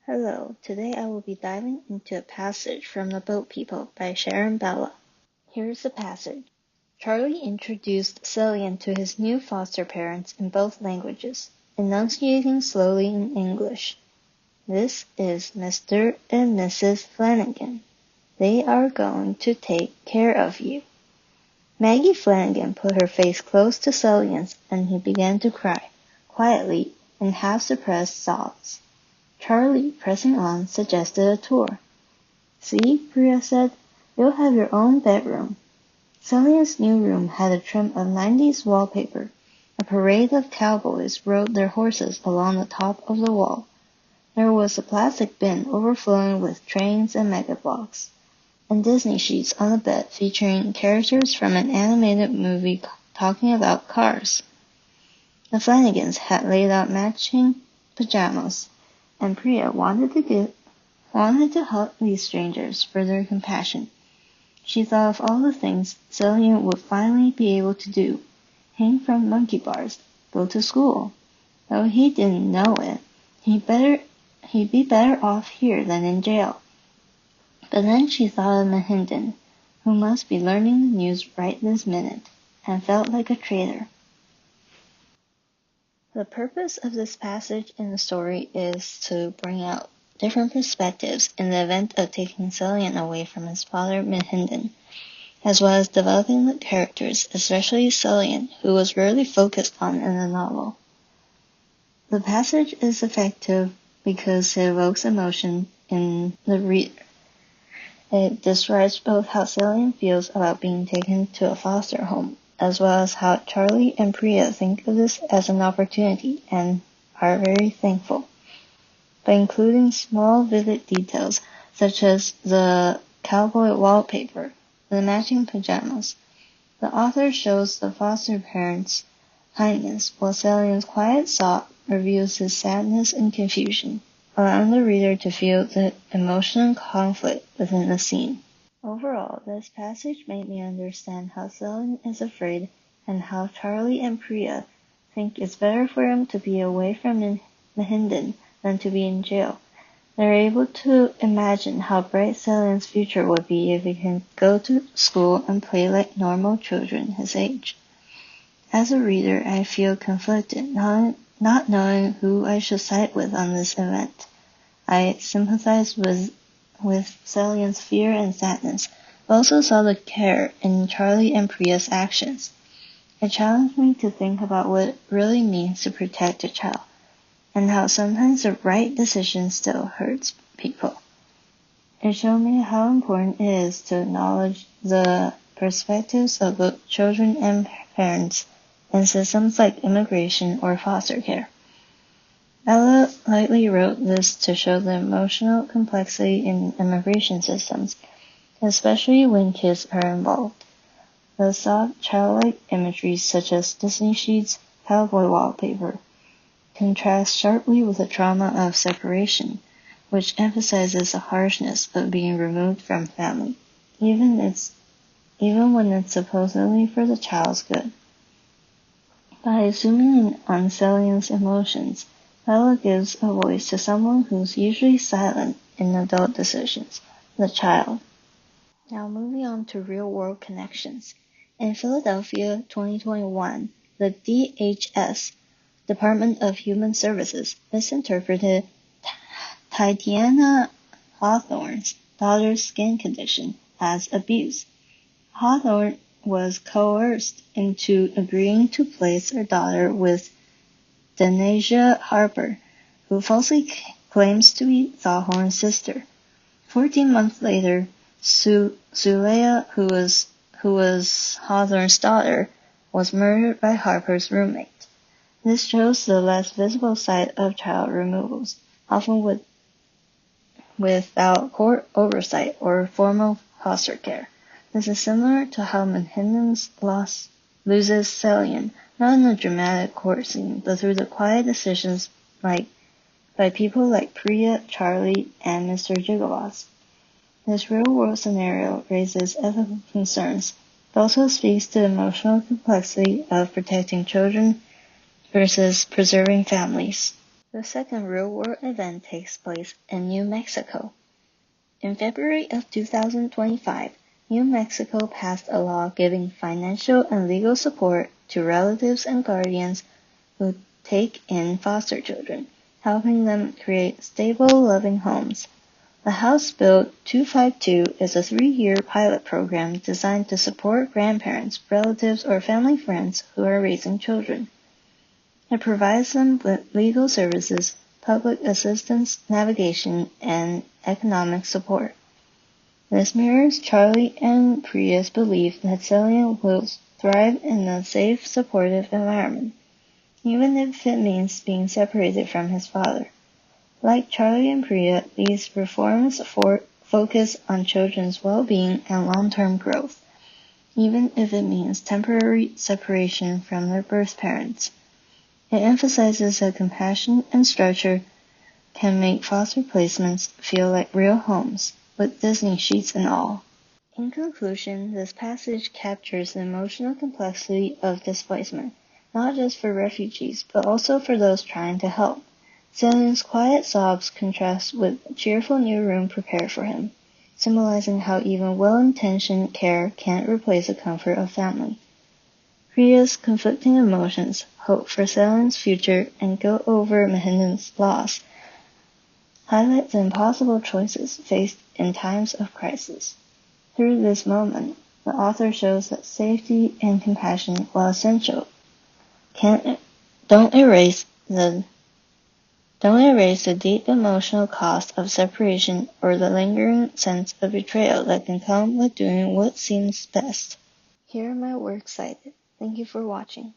Hello, today I will be diving into a passage from The Boat People by Sharon Bella. Here's the passage. Charlie introduced Cillian to his new foster parents in both languages, enunciating slowly in English. This is Mr. and Mrs. Flanagan. They are going to take care of you. Maggie Flanagan put her face close to Cillian's and he began to cry, quietly, in half-suppressed sobs. Charlie, pressing on, suggested a tour. See, Priya said, you'll have your own bedroom. Cillian's new room had a trim of 90s wallpaper. A parade of cowboys rode their horses along the top of the wall. There was a plastic bin overflowing with trains and megablocks, and Disney sheets on the bed featuring characters from an animated movie talking about cars. The Flanagans had laid out matching pajamas, and Priya wanted to help these strangers for their compassion. She thought of all the things Cillian would finally be able to do: hang from monkey bars, go to school. Though he didn't know it, he'd be better off here than in jail. But then she thought of Mahinden, who must be learning the news right this minute, and felt like a traitor. The purpose of this passage in the story is to bring out different perspectives in the event of taking Cillian away from his father Mahinden, as well as developing the characters, especially Cillian, who was rarely focused on in the novel. The passage is effective because it evokes emotion in the reader. It describes both how Cillian feels about being taken to a foster home, as well as how Charlie and Priya think of this as an opportunity and are very thankful. By including small vivid details such as the cowboy wallpaper, the matching pajamas, the author shows the foster parents' kindness, while Cillian's quiet sob reveals his sadness and confusion, allowing the reader to feel the emotional conflict within the scene. Overall, this passage made me understand how Cillian is afraid and how Charlie and Priya think it's better for him to be away from Mahinden than to be in jail. They're able to imagine how bright Cillian's future would be if he can go to school and play like normal children his age. As a reader, I feel conflicted, not knowing who I should side with on this event. I sympathize with Cillian's fear and sadness, but also saw the care in Charlie and Priya's actions. It challenged me to think about what it really means to protect a child, and how sometimes the right decision still hurts people. It showed me how important it is to acknowledge the perspectives of both children and parents in systems like immigration or foster care. Ella lightly wrote this to show the emotional complexity in immigration systems, especially when kids are involved. The soft, childlike imagery such as Disney sheets, cowboy wallpaper, contrasts sharply with the trauma of separation, which emphasizes the harshness of being removed from family, even when it's supposedly for the child's good. By zooming in on Cillian's emotions, Bella gives a voice to someone who's usually silent in adult decisions, the child. Now moving on to real-world connections. In Philadelphia 2021, the DHS, Department of Human Services, misinterpreted Tatiana Hawthorne's daughter's skin condition as abuse. Hawthorne was coerced into agreeing to place her daughter with Denasia Harper, who falsely claims to be Sawhorn's sister. 14 months later, Sulea, who was Hawthorne's daughter, was murdered by Harper's roommate. This shows the less visible side of child removals, often without court oversight or formal foster care. This is similar to how Mahinden's loses Cillian, not in a dramatic court scene, but through the quiet decisions by people like Priya, Charlie, and Mr. Gigawatts. This real-world scenario raises ethical concerns, but also speaks to the emotional complexity of protecting children versus preserving families. The second real-world event takes place in New Mexico. In February of 2025, New Mexico passed a law giving financial and legal support to relatives and guardians who take in foster children, helping them create stable, loving homes. The House Bill 252 is a 3-year pilot program designed to support grandparents, relatives, or family friends who are raising children. It provides them with legal services, public assistance, navigation, and economic support. This mirrors Charlie and Priya's belief that Cillian will thrive in a safe, supportive environment, even if it means being separated from his father. Like Charlie and Priya, these reforms focus on children's well-being and long-term growth, even if it means temporary separation from their birth parents. It emphasizes that compassion and structure can make foster placements feel like real homes, with Disney sheets and all. In conclusion, this passage captures the emotional complexity of displacement, not just for refugees, but also for those trying to help. Cillian's quiet sobs contrast with cheerful new room prepared for him, symbolizing how even well-intentioned care can't replace the comfort of family. Priya's conflicting emotions, hope for Cillian's future, and guilt over Mahinden's loss, highlight the impossible choices faced in times of crisis. Through this moment, the author shows that safety and compassion, while essential, don't erase the deep emotional cost of separation or the lingering sense of betrayal that can come with doing what seems best. Here are my works cited. Thank you for watching.